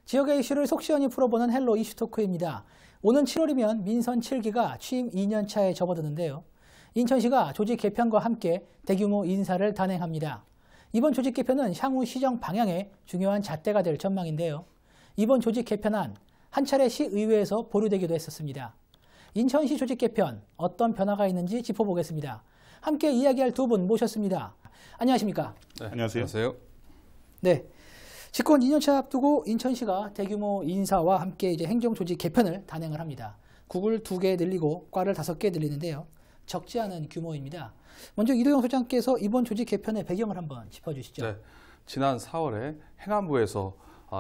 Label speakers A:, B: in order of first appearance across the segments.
A: 지역의 이슈를 속 시원히 풀어보는 헬로 이슈토크입니다. 오는 7월이면 민선 7기가 취임 2년차에 접어드는데요. 인천시가 조직 개편과 함께 대규모 인사를 단행합니다. 이번 조직 개편은 향후 시정 방향에 중요한 잣대가 될 전망인데요. 이번 조직 개편안 한 차례 시의회에서 보류되기도 했었습니다. 인천시 조직 개편 어떤 변화가 있는지 짚어보겠습니다. 함께 이야기할 두 분 모셨습니다. 안녕하십니까?
B: 네, 안녕하세요.
A: 네. 집권 2년차 앞두고 인천시가 대규모 인사와 함께 이제 행정조직 개편을 단행을 합니다. 국을 2개 늘리고 과를 5개 늘리는데요. 적지 않은 규모입니다. 먼저 이도영 소장께서 이번 조직 개편의 배경을 한번 짚어주시죠.
B: 네, 지난 4월에 행안부에서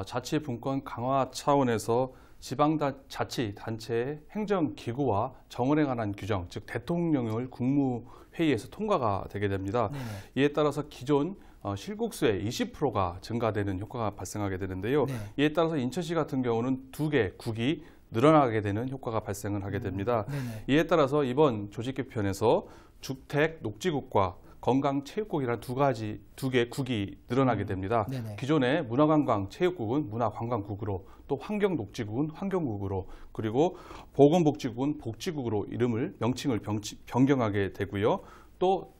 B: 자치분권 강화 차원에서 지방자치단체의 행정기구와 정원에 관한 규정, 즉 대통령을 국무회의에서 통과가 되게 됩니다.
A: 네네.
B: 이에 따라서 기존 실국수의 20%가 증가되는 효과가 발생하게 되는데요.
A: 네.
B: 이에 따라서 인천시 같은 경우는 2개 국이 늘어나게 되는 효과가 발생을 하게 됩니다.
A: 네네.
B: 이에 따라서 이번 조직 개편에서 주택 녹지국과 건강체육국이라는 두 개 국이 늘어나게 됩니다.
A: 네네.
B: 기존의 문화관광체육국은 문화관광국으로, 또 환경녹지국은 환경국으로, 그리고 보건복지국은 복지국으로 명칭을 변경하게 되고요. 또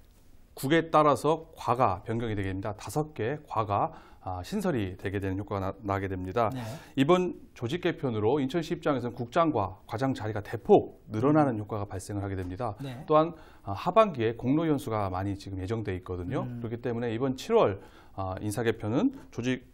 B: 국에 따라서 과가 변경이 되게 됩니다. 5개 과가 신설이 되게 되는 효과가 나게 됩니다.
A: 네.
B: 이번 조직 개편으로 인천시 입장에서는 국장과 과장 자리가 대폭 늘어나는 효과가 발생을 하게 됩니다.
A: 네.
B: 또한 하반기에 공로 연수가 많이 지금 예정돼 있거든요. 그렇기 때문에 이번 7월 인사 개편은 조직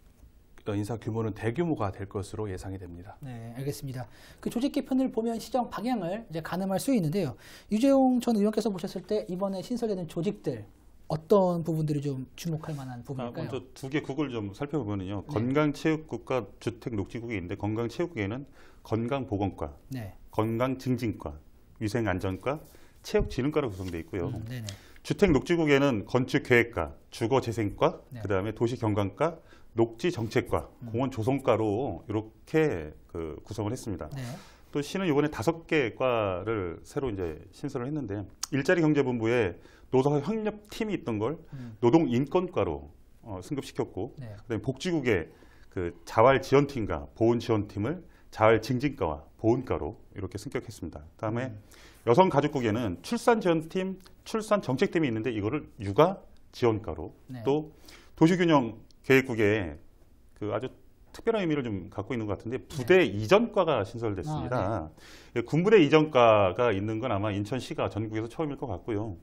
B: 인사 규모는 대규모가 될 것으로 예상이 됩니다.
A: 네, 알겠습니다. 그 조직 개편을 보면 시정 방향을 이제 가늠할 수 있는데요. 유재홍 전 의원께서 보셨을 때 이번에 신설되는 조직들 어떤 부분들이 좀 주목할 만한 부분일까요?
C: 먼저 2개 국을 좀 살펴보면요.
A: 네.
C: 건강체육국과 주택녹지국이 있는데 건강체육국에는 건강보건과,
A: 네.
C: 건강증진과, 위생안전과, 체육진흥과로 구성되어 있고요.
A: 네네.
C: 주택녹지국에는 건축계획과, 주거재생과,
A: 네.
C: 그다음에 도시경관과, 녹지정책과, 공원조성과로 이렇게 구성을 했습니다.
A: 네.
C: 또 시는 이번에 5개 과를 새로 이제 신설을 했는데 일자리경제본부에 노사협력팀이 있던 걸 노동인권과로 승급시켰고,
A: 네.
C: 그다음에 복지국의 자활지원팀과 보훈지원팀을 자활증진과와 보훈과로 이렇게 승격했습니다. 그다음에 여성가족국에는 출산지원팀, 출산정책팀이 있는데 이거를 육아지원과로,
A: 네.
C: 또 도시균형계획국에 아주 특별한 의미를 좀 갖고 있는 것 같은데 부대 이전과가 신설됐습니다. 군부대 이전과가 있는 건 아마 인천시가 전국에서 처음일 것 같고요.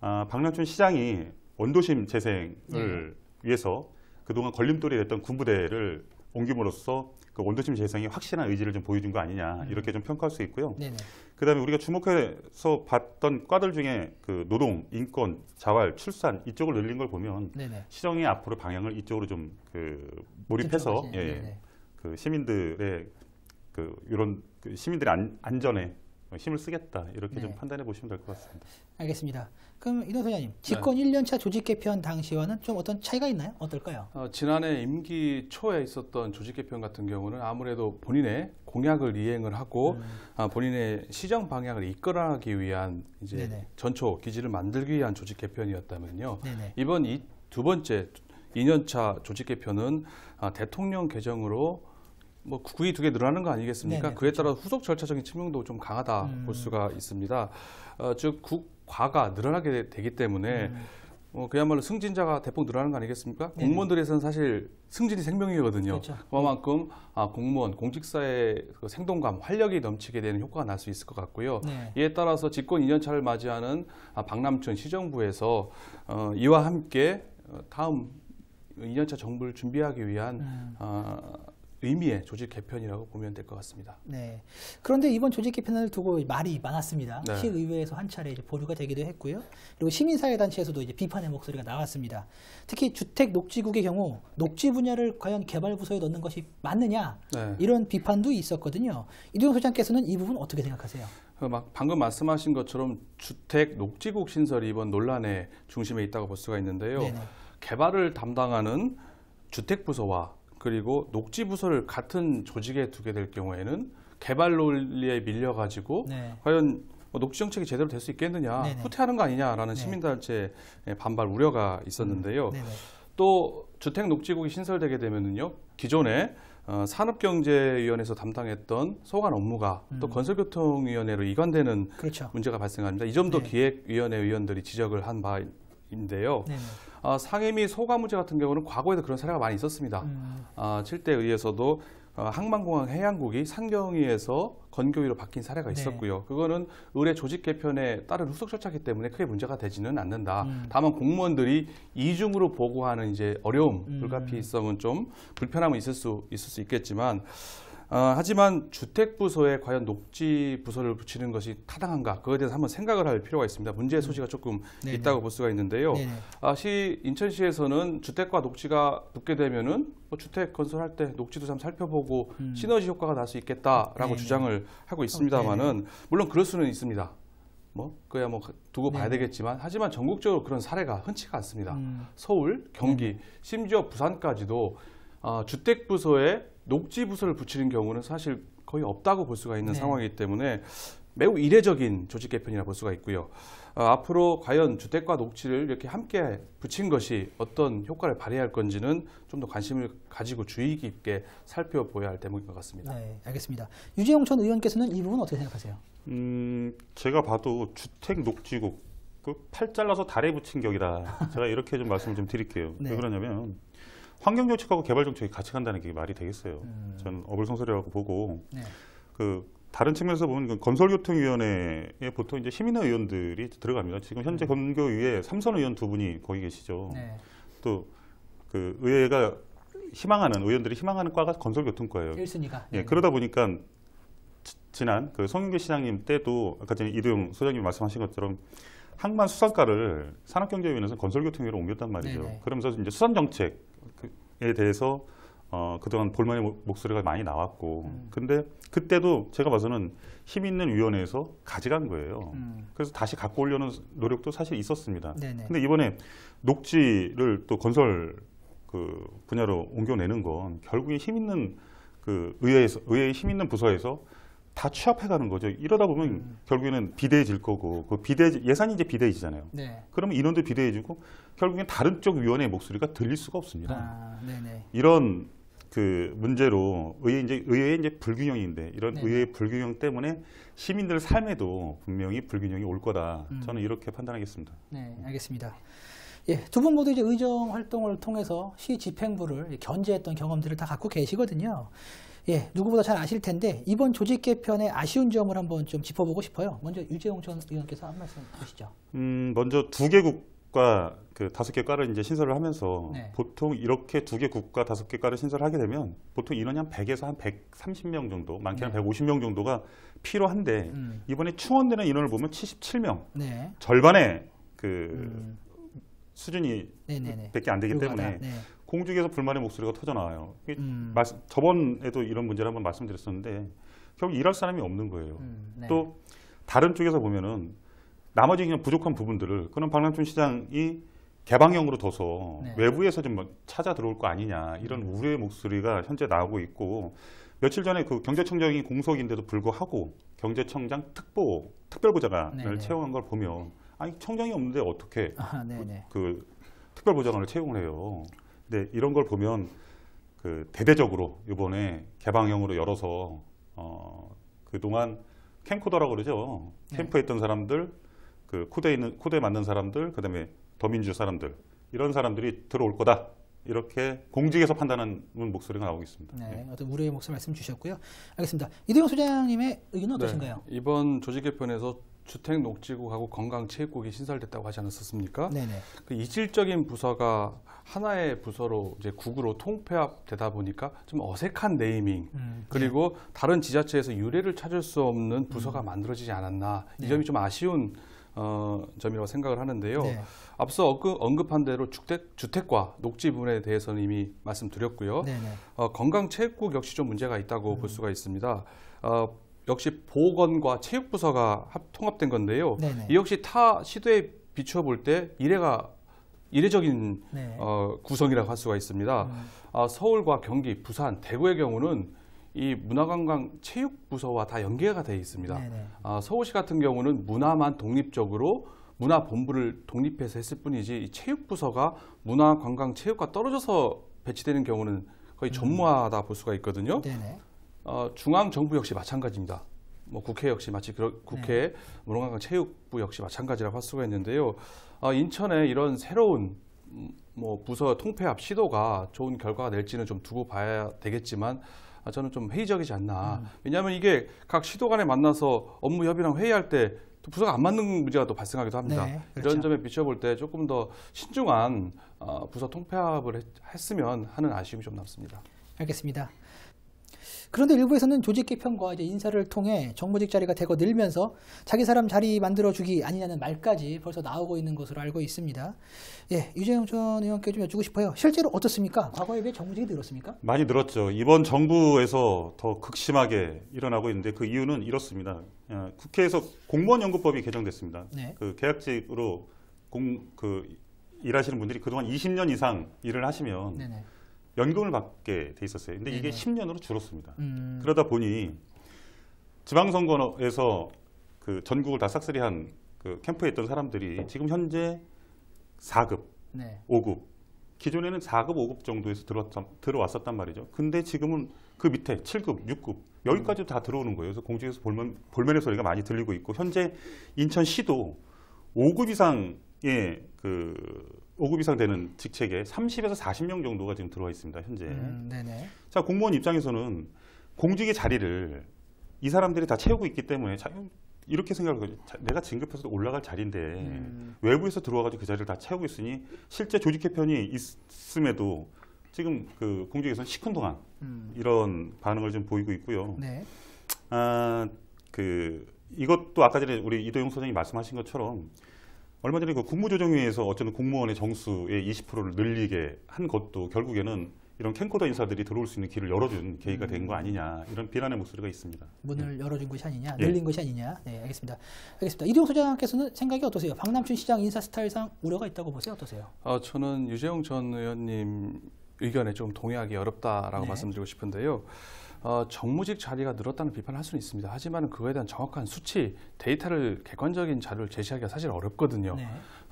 C: 박남춘 시장이 원도심 재생을 위해서 그동안 걸림돌이 됐던 군부대를 옮김으로써 그 원도심 재생의 확실한 의지를 좀 보여준 거 아니냐, 이렇게 좀 평가할 수 있고요.
A: 네네.
C: 그다음에 우리가 주목해서 봤던 과들 중에 노동, 인권, 자활, 출산 이쪽을 늘린 걸 보면
A: 네네.
C: 시정이 앞으로 방향을 이쪽으로 좀 몰입해서
A: 네네.
C: 시민들의 이런 시민들의 안전에 힘을 쓰겠다, 이렇게
A: 네.
C: 좀 판단해 보시면 될 것 같습니다.
A: 알겠습니다. 그럼 이동 소장님, 집권 1년차 조직 개편 당시와는 좀 어떤 차이가 있나요? 어떨까요?
B: 지난해 임기 초에 있었던 조직 개편 같은 경우는 아무래도 본인의 공약을 이행을 하고 본인의 시정 방향을 이끌어가기 위한 이제
A: 네네.
B: 전초 기지를 만들기 위한 조직 개편이었다면요.
A: 네네.
B: 이번 두 번째 2년차 조직 개편은 대통령 개정으로 국이 2개 늘어나는 거 아니겠습니까?
A: 네네,
B: 그에
A: 그렇죠.
B: 따라 후속 절차적인 측면도 좀 강하다 볼 수가 있습니다. 즉 국과가 늘어나게 되기 때문에 그야말로 승진자가 대폭 늘어나는 거 아니겠습니까?
A: 네네.
B: 공무원들에서는 사실 승진이 생명이거든요.
A: 그렇죠.
B: 그만큼 공무원, 공직사의 생동감, 활력이 넘치게 되는 효과가 날 수 있을 것 같고요.
A: 네.
B: 이에 따라서 집권 2년차를 맞이하는 박남춘 시정부에서 이와 함께 다음 2년차 정부를 준비하기 위한 의미의 조직 개편이라고 보면 될 것 같습니다.
A: 네. 그런데 이번 조직 개편을 두고 말이 많았습니다.
B: 네.
A: 시의회에서 한 차례 이제 보류가 되기도 했고요. 그리고 시민사회단체에서도 이제 비판의 목소리가 나왔습니다. 특히 주택 녹지국의 경우 녹지 분야를 과연 개발 부서에 넣는 것이 맞느냐,
B: 네.
A: 이런 비판도 있었거든요. 이도영 소장께서는 이 부분 어떻게 생각하세요?
B: 방금 말씀하신 것처럼 주택 녹지국 신설이 이번 논란의 중심에 있다고 볼 수가 있는데요.
A: 네네.
B: 개발을 담당하는 주택부서와 그리고 녹지부서를 같은 조직에 두게 될 경우에는 개발 논리에 밀려가지고
A: 네.
B: 과연 녹지 정책이 제대로 될 수 있겠느냐,
A: 네네.
B: 후퇴하는 거 아니냐라는
A: 네.
B: 시민단체의 반발 우려가 있었는데요.
A: 네네.
B: 또 주택녹지국이 신설되게 되면은요, 기존에 산업경제위원회에서 담당했던 소관 업무가 또 건설교통위원회로 이관되는
A: 그렇죠.
B: 문제가 발생합니다. 이 점도
A: 네.
B: 기획위원회 위원들이 지적을 한 바인데요.
A: 네네.
B: 상해 및 소관 문제 같은 경우는 과거에도 그런 사례가 많이 있었습니다. 7대 의에서도 항만공항 해양국이 산경위에서 건교위로 바뀐 사례가 있었고요. 그거는 의뢰 조직 개편에 따른 후속 절차이기 때문에 크게 문제가 되지는 않는다. 다만 공무원들이 이중으로 보고하는 이제 어려움, 불가피성은 좀 불편함은 있을 수 있겠지만, 하지만 주택부서에 과연 녹지부서를 붙이는 것이 타당한가, 그거에 대해서 한번 생각을 할 필요가 있습니다. 문제의 소지가 조금
A: 네네.
B: 있다고 볼 수가 있는데요.
A: 네네.
B: 인천시에서는 주택과 녹지가 붙게 되면은 뭐 주택 건설할 때 녹지도 좀 살펴보고 시너지 효과가 날 수 있겠다라고
A: 네네.
B: 주장을 하고 있습니다만은, 물론 그럴 수는 있습니다. 그야 두고 봐야 되겠지만, 하지만 전국적으로 그런 사례가 흔치가 않습니다. 서울, 경기, 심지어 부산까지도 주택부서에 녹지부서를 붙이는 경우는 사실 거의 없다고 볼 수가 있는
A: 네.
B: 상황이기 때문에 매우 이례적인 조직 개편이라 볼 수가 있고요. 앞으로 과연 주택과 녹지를 이렇게 함께 붙인 것이 어떤 효과를 발휘할 건지는 좀 더 관심을 가지고 주의 깊게 살펴봐야 할 대목인 것 같습니다.
A: 네, 알겠습니다. 유재용 전 의원께서는 이 부분 어떻게 생각하세요?
C: 제가 봐도 주택 녹지국 팔 잘라서 달에 붙인 격이다. 제가 이렇게 좀 말씀을 좀 드릴게요.
A: 네.
C: 왜 그러냐면 환경정책하고 개발정책이 같이 간다는 게 말이 되겠어요. 저는 어불성설이라고 보고
A: 네.
C: 다른 측면에서 보면 건설교통위원회에 보통 이제 시민의 의원들이 들어갑니다. 지금 현재 건교위에 삼선 의원 2분이 거기 계시죠.
A: 네.
C: 또 의회가 의원들이 희망하는 과가 건설교통과예요.
A: 1순위가.
C: 예, 그러다 보니까 지난 송영길 시장님 때도 아까 전에 이두영 소장님이 말씀하신 것처럼 항만 수산과를 산업경제위원회에서 건설교통위로 옮겼단 말이죠.
A: 네네.
C: 그러면서 이제 수산정책에 대해서 그동안 볼만의 목소리가 많이 나왔고, 근데 그때도 제가 봐서는 힘 있는 위원회에서 가져간 거예요. 그래서 다시 갖고 오려는 노력도 사실 있었습니다.
A: 네네.
C: 근데 이번에 녹지를 또 건설 분야로 옮겨내는 건 결국에 힘 있는 의회의 힘 있는 부서에서 다 취합해가는 거죠. 이러다 보면 결국에는 비대해질 거고, 예산이 이제 비대해지잖아요.
A: 네.
C: 그러면 인원도 비대해지고 결국엔 다른 쪽 위원회의 목소리가 들릴 수가 없습니다.
A: 네네.
C: 이런 문제로 의회의 이제 불균형인데, 이런
A: 네.
C: 의회의 불균형 때문에 시민들 삶에도 분명히 불균형이 올 거다. 저는 이렇게 판단하겠습니다.
A: 네, 알겠습니다. 예, 두 분 모두 이제 의정 활동을 통해서 시 집행부를 견제했던 경험들을 다 갖고 계시거든요. 예, 누구보다 잘 아실 텐데 이번 조직 개편의 아쉬운 점을 한번 좀 짚어보고 싶어요. 먼저 유재용 전 의원께서 한 말씀 해주시죠.
C: 먼저 2개 국가 5개 과를 이제 신설을 하면서
A: 네.
C: 보통 이렇게 2개 국가 5개 과를 신설하게 되면 보통 인원이 한 100에서 한 130명 정도, 많게는
A: 네.
C: 150명 정도가 필요한데 이번에 충원되는 인원을 보면 77명,
A: 네.
C: 절반의 수준이
A: 네네네.
C: 밖에 안 되기
A: 불가하다.
C: 때문에
A: 네.
C: 공중에서 불만의 목소리가 터져 나와요. 저번에도 이런 문제를 한번 말씀드렸었는데 결국 일할 사람이 없는 거예요.
A: 네.
C: 또 다른 쪽에서 보면은 나머지 그냥 부족한 부분들을 그럼 박남춘 시장이 개방형으로 둬서
A: 네.
C: 외부에서 좀 찾아 들어올 거 아니냐, 이런 우려의 목소리가 현재 나오고 있고, 며칠 전에 경제청장이 공석인데도 불구하고 경제청장 특별보좌관을
A: 네네.
C: 채용한 걸 보면, 아니 청장이 없는데 어떻게
A: 네네.
C: 특별보좌관을 채용을 해요. 근데 이런 걸 보면 대대적으로 이번에 개방형으로 열어서 그동안 캠코더라고 그러죠.
A: 네.
C: 캠프에 있던 사람들, 코드에 맞는 사람들, 그다음에 더민주 사람들, 이런 사람들이 들어올 거다. 이렇게 공직에서 판단하는 목소리가 나오고 있습니다.
A: 네, 어떤 우려의 목소리 말씀 주셨고요. 알겠습니다. 이두영 소장님의 의견은 어떠신가요?
B: 네, 이번 조직 개편에서 주택녹지국하고 건강체육국이 신설됐다고 하지 않았었습니까?
A: 네네.
B: 이질적인 부서가 하나의 부서로 이제 국으로 통폐합되다 보니까 좀 어색한 네이밍, 그리고 다른 지자체에서 유례를 찾을 수 없는 부서가 만들어지지 않았나, 이 점이 좀 아쉬운 점이라고 생각을 하는데요.
A: 네.
B: 앞서 언급한 대로 주택과 녹지 부분에 대해서는 이미 말씀드렸고요.
A: 네네.
B: 건강체육국 역시 좀 문제가 있다고 볼 수가 있습니다. 역시 보건과 체육부서가 통합된 건데요.
A: 네네.
B: 이 역시 타 시도에 비추어 볼 때 이례적인
A: 네.
B: 구성이라고 할 수가 있습니다. 서울과 경기, 부산, 대구의 경우는 이 문화관광체육부서와 다 연계가 되어 있습니다.
A: 네네.
B: 서울시 같은 경우는 문화만 독립적으로 문화본부를 독립해서 했을 뿐이지 이 체육부서가 문화관광체육과 떨어져서 배치되는 경우는 거의 전무하다 볼 수가 있거든요.
A: 네네.
B: 중앙정부 역시 마찬가지입니다. 뭐 국회 역시 마치 국회
A: 네.
B: 문화관광체육부 역시 마찬가지라고 할 수가 있는데요. 인천에 이런 새로운 뭐 부서 통폐합 시도가 좋은 결과가 낼지는 좀 두고 봐야 되겠지만 저는 좀 회의적이지 않나. 왜냐하면 이게 각 시도 간에 만나서 업무 협의랑 회의할 때 또 부서가 안 맞는 문제가 또 발생하기도 합니다.
A: 네, 그렇죠.
B: 이런 점에 비춰볼 때 조금 더 신중한 부서 통폐합을 했으면 하는 아쉬움이 좀 남습니다.
A: 알겠습니다. 그런데 일부에서는 조직 개편과 이제 인사를 통해 정무직 자리가 대거 늘면서 자기 사람 자리 만들어주기 아니냐는 말까지 벌써 나오고 있는 것으로 알고 있습니다. 예, 유재영 전 의원께 좀 여쭈고 싶어요. 실제로 어떻습니까? 과거에 비해 정무직이 늘었습니까?
C: 많이 늘었죠. 이번 정부에서 더 극심하게 일어나고 있는데 그 이유는 이렇습니다. 국회에서 공무원연구법이 개정됐습니다.
A: 네.
C: 그 계약직으로 일하시는 분들이 그동안 20년 이상 일을 하시면
A: 네네.
C: 연금을 받게 돼 있었어요. 근데 이게
A: 네네.
C: 10년으로 줄었습니다.
A: 음.
C: 그러다 보니 지방선거에서 그 전국을 다 싹쓸이한 그 캠프에 있던 사람들이 지금 현재 4급,
A: 네.
C: 5급, 기존에는 4급, 5급 정도에서 들어왔었단 말이죠. 근데 지금은 그 밑에 7급, 6급 여기까지도 다 들어오는 거예요. 그래서 공중에서 볼멘의 소리가 많이 들리고 있고 현재 인천시도 5급 이상의 5급 이상 되는 직책에 30에서 40명 정도가 지금 들어와 있습니다. 현재.
A: 네네.
C: 자, 공무원 입장에서는 공직의 자리를 이 사람들이 다 채우고 있기 때문에 이렇게 생각을 하죠. 내가 진급해서 올라갈 자리인데 외부에서 들어와가지고 그 자리를 다 채우고 있으니 실제 조직 개편이 있음에도 지금 그 공직에서는 시큰둥한 이런 반응을 좀 보이고 있고요.
A: 네.
C: 이것도 아까 전에 우리 이도영 소장이 말씀하신 것처럼 얼마 전에 그 국무조정위에서 어쨌든 공무원의 정수의 20%를 늘리게 한 것도 결국에는 이런 캠코더 인사들이 들어올 수 있는 길을 열어준 계기가 된 거 아니냐 이런 비난의 목소리가 있습니다.
A: 문을 열어준 것이 아니냐,
C: 예.
A: 늘린 것이 아니냐. 네, 알겠습니다. 알겠습니다. 이도영 소장께서는 생각이 어떠세요? 박남춘 시장 인사 스타일상 우려가 있다고 보세요? 어떠세요?
B: 저는 유재영 전 의원님 의견에 좀 동의하기 어렵다라고
A: 네.
B: 말씀드리고 싶은데요. 정무직 자리가 늘었다는 비판을 할 수는 있습니다. 하지만 그거에 대한 정확한 수치, 데이터를 객관적인 자료를 제시하기가 사실 어렵거든요.
A: 네.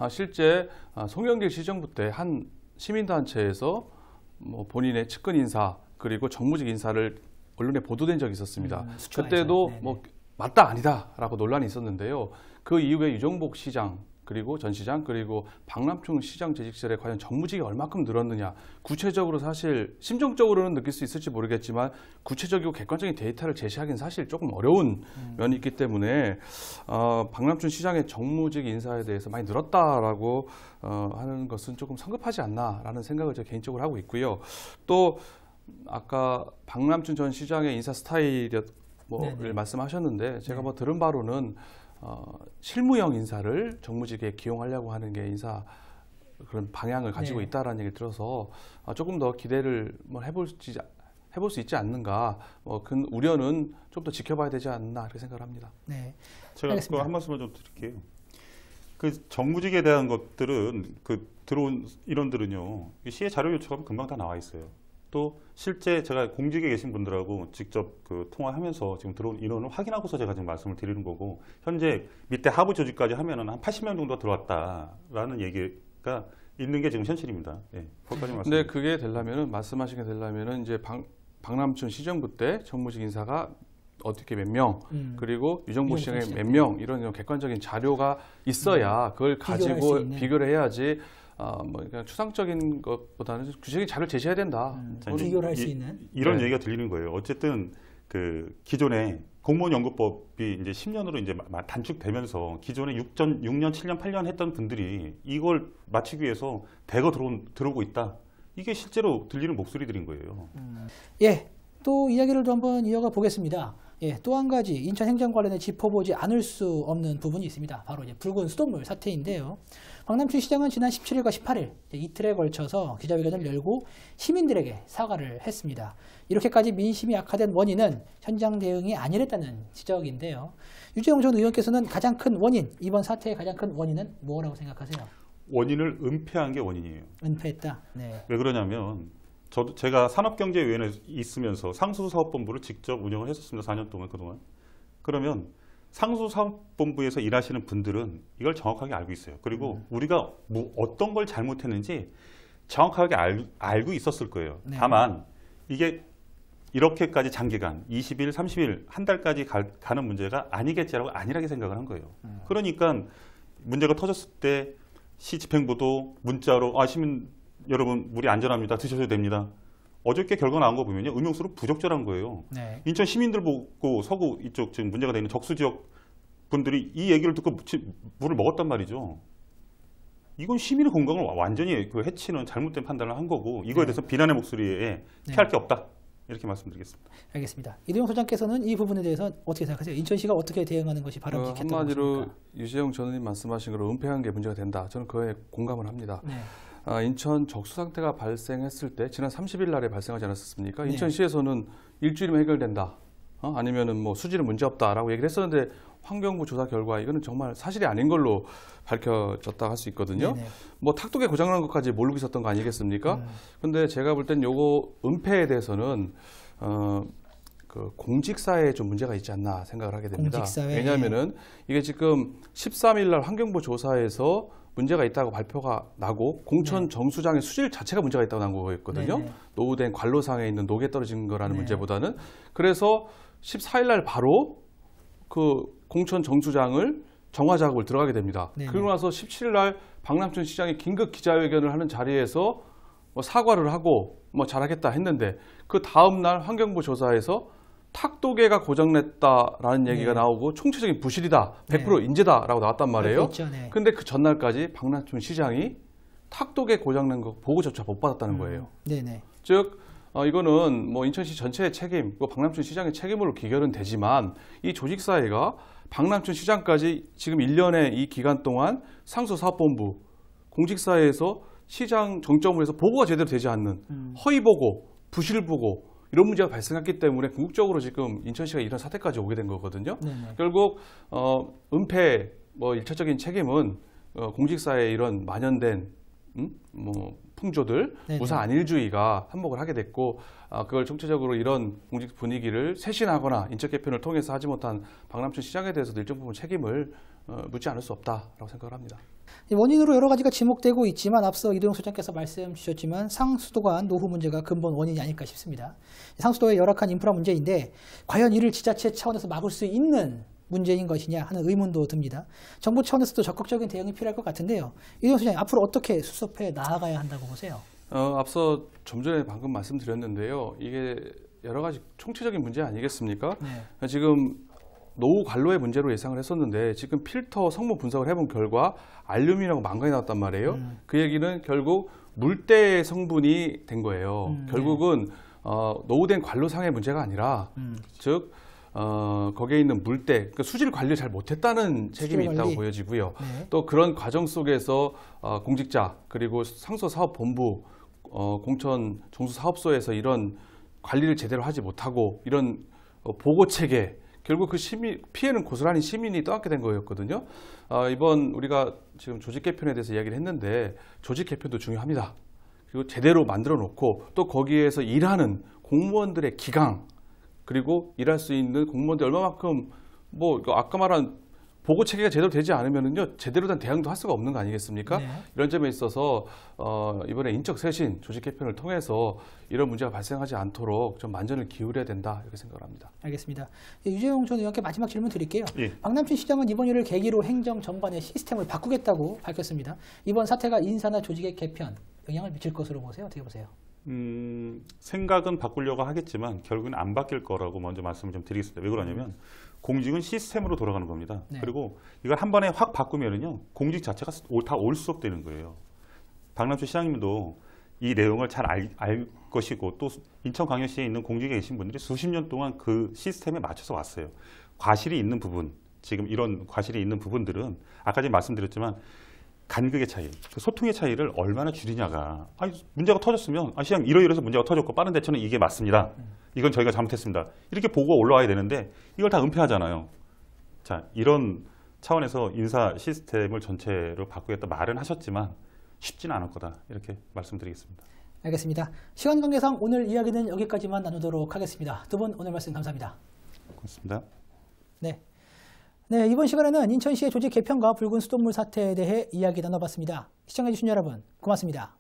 B: 실제 송영길 시정부 때 한 시민단체에서 뭐 본인의 측근 인사 그리고 정무직 인사를 언론에 보도된 적이 있었습니다. 그때도 뭐 맞다 아니다라고 논란이 있었는데요. 그 이후에 유정복 시장 그리고 전 시장 그리고 박남춘 시장 재직 시절에 과연 정무직이 얼마큼 늘었느냐 구체적으로 사실 심정적으로는 느낄 수 있을지 모르겠지만 구체적이고 객관적인 데이터를 제시하기는 사실 조금 어려운 면이 있기 때문에 박남춘 시장의 정무직 인사에 대해서 많이 늘었다라고 하는 것은 조금 성급하지 않나라는 생각을 제가 개인적으로 하고 있고요. 또 아까 박남춘 전 시장의 인사 스타일을 말씀하셨는데 제가 뭐 들은 바로는 실무형 인사를 정무직에 기용하려고 하는 게 인사 그런 방향을 가지고 있다라는 얘기를 들어서 조금 더 기대를 해볼 수 있지 않는가 그 우려는 좀 더 지켜봐야 되지 않나 이렇게 생각을 합니다.
A: 네.
C: 제가 그 한 말씀을 좀 드릴게요. 그 정무직에 대한 것들은 그 들어온 인원들은요 시에 자료 요청하면 금방 다 나와 있어요. 또 실제 제가 공직에 계신 분들하고 직접 그 통화하면서 지금 들어온 인원을 확인하고서 제가 지금 말씀을 드리는 거고 현재 밑에 하부 조직까지 하면은 한 80명 정도가 들어왔다라는 얘기가 있는 게 지금 현실입니다. 예, 거기까지 말씀.
B: 근데 그게 되려면은 말씀하시게 되려면은 이제 박남춘 시정부 때 정무직 인사가 어떻게 몇 명, 그리고 유정복 시장의 몇 명 이런 객관적인 자료가 있어야 그걸 가지고 비교를 해야지. 그냥 추상적인 것보다는 구체적인 자료를 제시해야 된다.
A: 비교를 할 수 있는
C: 이런 얘기가 들리는 거예요. 어쨌든 그 기존에 공무원연구법이 이제 10년으로 이제 단축되면서 기존에 6년, 7년, 8년 했던 분들이 이걸 마치기 위해서 대거 들어오고 있다. 이게 실제로 들리는 목소리들인 거예요.
A: 예, 또 이야기를 좀 한번 이어가 보겠습니다. 예, 또 한 가지 인천 행정 관련해 짚어보지 않을 수 없는 부분이 있습니다. 바로 이제 붉은 수돗물 사태인데요. 박남춘 시장은 지난 17일과 18일 이틀에 걸쳐서 기자회견을 열고 시민들에게 사과를 했습니다. 이렇게까지 민심이 악화된 원인은 현장 대응이 아니랬다는 지적인데요. 유재영 전 의원께서는 가장 큰 원인, 이번 사태의 가장 큰 원인은 뭐라고 생각하세요?
C: 원인을 은폐한 게 원인이에요.
A: 은폐했다. 네.
C: 왜 그러냐면 제가 산업경제위원회에 있으면서 상수사업본부를 직접 운영을 했었습니다. 4년 동안 그동안. 그러면 상수사업본부에서 일하시는 분들은 이걸 정확하게 알고 있어요. 그리고 우리가 뭐 어떤 걸 잘못했는지 정확하게 알고 있었을 거예요.
A: 네.
C: 다만 이게 이렇게까지 장기간 20일, 30일, 한 달까지 가는 문제가 아니겠지라고 안일하게 생각을 한 거예요. 그러니까 문제가 터졌을 때 시 집행부도 문자로 시민 여러분 물이 안전합니다. 드셔도 됩니다. 어저께 결과 나온 거 보면요. 음용수로 부적절한 거예요.
A: 네.
C: 인천 시민들 보고 서구 이쪽 지금 문제가 되는 적수 지역 분들이 이 얘기를 듣고 물을 먹었단 말이죠. 이건 시민의 건강을 완전히 그 해치는 잘못된 판단을 한 거고 이거에 대해서 비난의 목소리에 피할 게 없다. 이렇게 말씀드리겠습니다.
A: 알겠습니다. 이동영 소장께서는 이 부분에 대해서 어떻게 생각하세요? 인천시가 어떻게 대응하는 것이 바람직했다고
B: 한마디로
A: 보십니까?
B: 유재영 전원님 말씀하신 거로 은폐한 게 문제가 된다. 저는 그거에 공감을 합니다.
A: 네.
B: 인천 적수 상태가 발생했을 때 지난 30일 날에 발생하지 않았습니까?
A: 네.
B: 인천시에서는 일주일이면 해결된다. 아니면은 뭐 수질은 문제 없다라고 얘기를 했었는데 환경부 조사 결과 이거는 정말 사실이 아닌 걸로 밝혀졌다 할 수 있거든요.
A: 네네.
B: 뭐 탁독에 고장난 것까지 모르고 있었던 거 아니겠습니까? 근데 제가 볼 땐 요거 은폐에 대해서는 그 공직사회에 좀 문제가 있지 않나 생각을 하게 됩니다.
A: 공직사회.
B: 왜냐하면은 이게 지금 13일 날 환경부 조사에서 문제가 있다고 발표가 나고 공천 정수장의 수질 자체가 문제가 있다고 나온 거였거든요.
A: 네네.
B: 노후된 관로상에 있는 녹에 떨어진 거라는
A: 네.
B: 문제보다는. 그래서 14일 날 바로 그 공천 정수장을 정화 작업을 들어가게 됩니다.
A: 네네.
B: 그러고 나서 17일 날 박남춘 시장이 긴급 기자회견을 하는 자리에서 뭐 사과를 하고 뭐 잘하겠다 했는데 그 다음 날 환경부 조사에서 탁도계가 고장냈다라는 얘기가
A: 네.
B: 나오고 총체적인 부실이다, 100% 인재다라고 나왔단 말이에요.
A: 그렇죠, 네.
B: 근데 그 전날까지 박남춘 시장이 탁도계 고장난 거 보고조차 못 받았다는 거예요.
A: 네네.
B: 즉 이거는 뭐 인천시 전체의 책임, 박남춘 시장의 책임으로 기결은 되지만 이 조직사회가 박남춘 시장까지 지금 1년의 이 기간 동안 상수사업본부 공직사회에서 시장 정점에서 보고가 제대로 되지 않는 허위 보고, 부실 보고 이런 문제가 발생했기 때문에 궁극적으로 지금 인천시가 이런 사태까지 오게 된 거거든요.
A: 네네.
B: 결국 은폐 뭐 일차적인 책임은 공직사회의 이런 만연된 뭐 풍조들,
A: 네네.
B: 무사 안일주의가 한몫을 하게 됐고 그걸 총체적으로 이런 공직 분위기를 쇄신하거나 인적 개편을 통해서 하지 못한 박남춘 시장에 대해서도 일정 부분 책임을 묻지 않을 수 없다라고 생각을 합니다.
A: 이 원인으로 여러 가지가 지목되고 있지만 앞서 이동영 소장께서 말씀 주셨지만 상수도가 노후 문제가 근본 원인이 아닐까 싶습니다. 상수도의 열악한 인프라 문제인데 과연 이를 지자체 차원에서 막을 수 있는 문제인 것이냐 하는 의문도 듭니다. 정부 차원에서도 적극적인 대응이 필요할 것 같은데요. 이동영 소장님 앞으로 어떻게 수습해 나아가야 한다고 보세요?
B: 앞서 좀 전에 방금 말씀드렸는데요. 이게 여러 가지 총체적인 문제 아니겠습니까?
A: 네.
B: 지금 노후 관로의 문제로 예상을 했었는데 지금 필터 성분 분석을 해본 결과 알루미늄하고 망간이 나왔단 말이에요. 그 얘기는 결국 물때의 성분이 된 거예요. 결국은 노후된 관로상의 문제가 아니라 즉 거기에 있는 물때, 그러니까 수질 관리를 잘 못했다는 책임이
A: 관리.
B: 있다고 보여지고요.
A: 네.
B: 또 그런 과정 속에서 공직자 그리고 상소사업본부, 공천 정수사업소에서 이런 관리를 제대로 하지 못하고 이런 보고 체계, 결국 그 피해는 고스란히 시민이 떠안게 된 거였거든요. 이번 우리가 지금 조직 개편에 대해서 이야기를 했는데 조직 개편도 중요합니다. 그리고 제대로 만들어 놓고 또 거기에서 일하는 공무원들의 기강, 그리고 일할 수 있는 공무원들 얼마만큼 뭐 아까 말한 보고 체계가 제대로 되지 않으면은요 제대로 된 대응도 할 수가 없는 거 아니겠습니까?
A: 네.
B: 이런 점에 있어서 이번에 인적 쇄신 조직 개편을 통해서 이런 문제가 발생하지 않도록 좀 만전을 기울여야 된다 이렇게 생각을 합니다.
A: 알겠습니다. 유재용 전 의원께 마지막 질문 드릴게요.
C: 예.
A: 박남춘 시장은 이번 일을 계기로 행정 전반의 시스템을 바꾸겠다고 밝혔습니다. 이번 사태가 인사나 조직의 개편 영향을 미칠 것으로 보세요? 어떻게 보세요?
C: 생각은 바꾸려고 하겠지만 결국은 안 바뀔 거라고 먼저 말씀을 좀 드리겠습니다. 왜 그러냐면 공직은 시스템으로 돌아가는 겁니다.
A: 네.
C: 그리고 이걸 한 번에 확 바꾸면은요 공직 자체가 다 올수록되는 거예요. 박남춘 시장님도 이 내용을 잘 알 것이고 또 인천광역시에 있는 공직에 계신 분들이 수십 년 동안 그 시스템에 맞춰서 왔어요. 과실이 있는 부분, 지금 이런 과실이 있는 부분들은 아까 전에 말씀드렸지만 간극의 차이, 그 소통의 차이를 얼마나 줄이냐가 문제가 터졌으면 시장 이러이러해서 문제가 터졌고 빠른 대처는 이게 맞습니다. 이건 저희가 잘못했습니다. 이렇게 보고가 올라와야 되는데 이걸 다 은폐하잖아요. 자, 이런 차원에서 인사 시스템을 전체로 바꾸겠다 말은 하셨지만 쉽지는 않을 거다 이렇게 말씀드리겠습니다.
A: 알겠습니다. 시간 관계상 오늘 이야기는 여기까지만 나누도록 하겠습니다. 두 분 오늘 말씀 감사합니다.
C: 고맙습니다.
A: 네. 네, 이번 시간에는 인천시의 조직 개편과 붉은 수돗물 사태에 대해 이야기 나눠봤습니다. 시청해주신 여러분 고맙습니다.